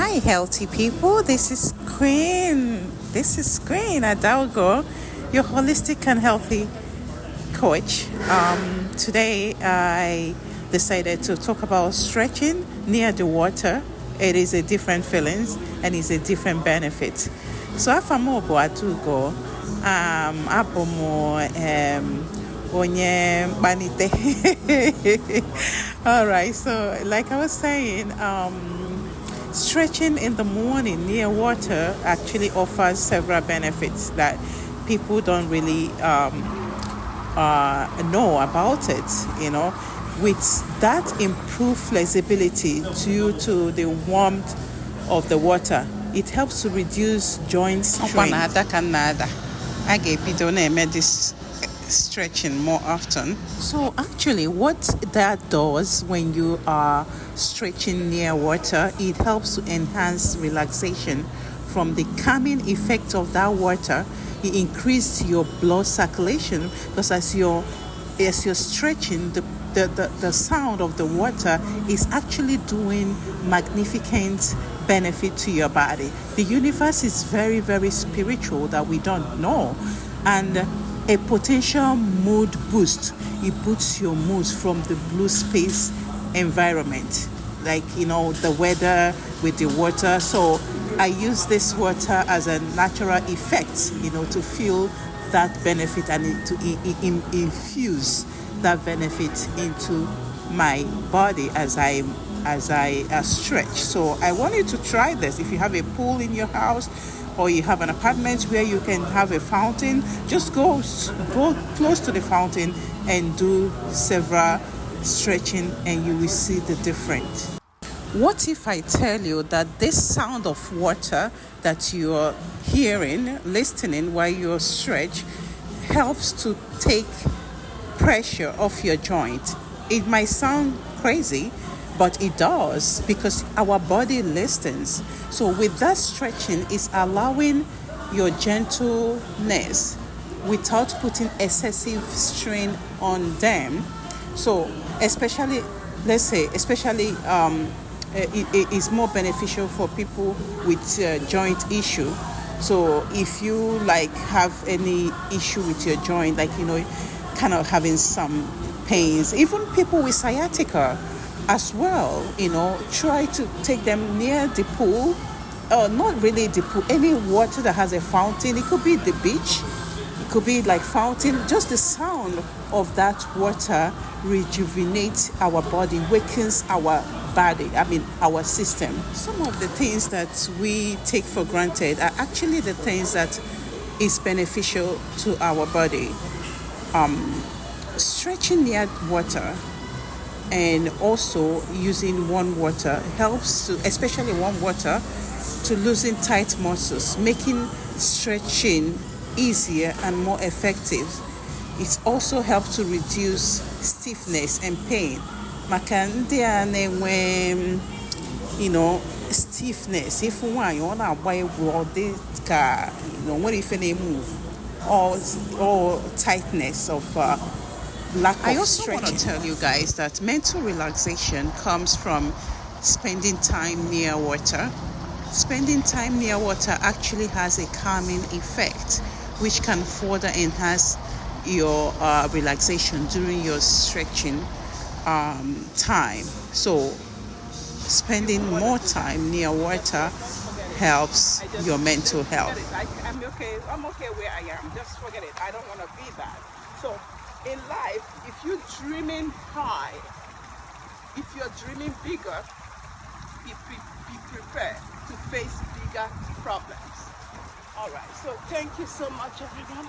Hi, healthy people. This is Queen. This is Queen Adalgo, your holistic and healthy coach. Today, I decided to talk about stretching near the water. It is a different feelings and it's a different benefit. So, afamo boatugo, abomo onye banite. All right. So, like I was saying, stretching in the morning near water actually offers several benefits that people don't really know about it, with that improved flexibility due to the warmth of the water. It helps to reduce joint strain. I gave this stretching more often. So actually what that does when you are stretching near water, it helps to enhance relaxation from the calming effect of that water. It increases your blood circulation because as you're stretching, the sound of the water is actually doing magnificent benefit to your body. The universe is very, very spiritual that we don't know. And a potential mood boost. It boosts your mood from the blue space environment, like the weather with the water. So I use this water as a natural effect, to feel that benefit and to infuse that benefit into my body as I stretch. So I want you to try this. If you have a pool in your house, or you have an apartment where you can have a fountain, just go close to the fountain and do several stretching and you will see the difference. What if I tell you that this sound of water that you're hearing, listening while you're stretch, helps to take pressure off your joint? It might sound crazy, but it does because our body listens. So with that stretching, it's allowing your gentleness without putting excessive strain on them. So especially it is more beneficial for people with joint issue. So if you have any issue with your joint, kind of having some pains, even people with sciatica as well, try to take them near the pool, or not really the pool, any water that has a fountain. It could be the beach, it could be fountain. Just the sound of that water rejuvenates our body, wakens our body, our system. Some of the things that we take for granted are actually the things that is beneficial to our body. Stretching near water and also using warm water helps to, especially warm water, to loosen tight muscles, making stretching easier and more effective. It also helps to reduce stiffness and pain. Stiffness. If one you wanna buy this car, what if they move, or tightness of lack of I also stretching. Want to tell you guys that mental relaxation comes from spending time near water. Spending time near water actually has a calming effect, which can further enhance your relaxation during your stretching time. So spending more time near water helps your mental health. I'm okay where I am. Just forget it. I don't want to be that. So in life, if you're dreaming high, if you're dreaming bigger, be prepared to face bigger problems. All right. So thank you so much, everyone.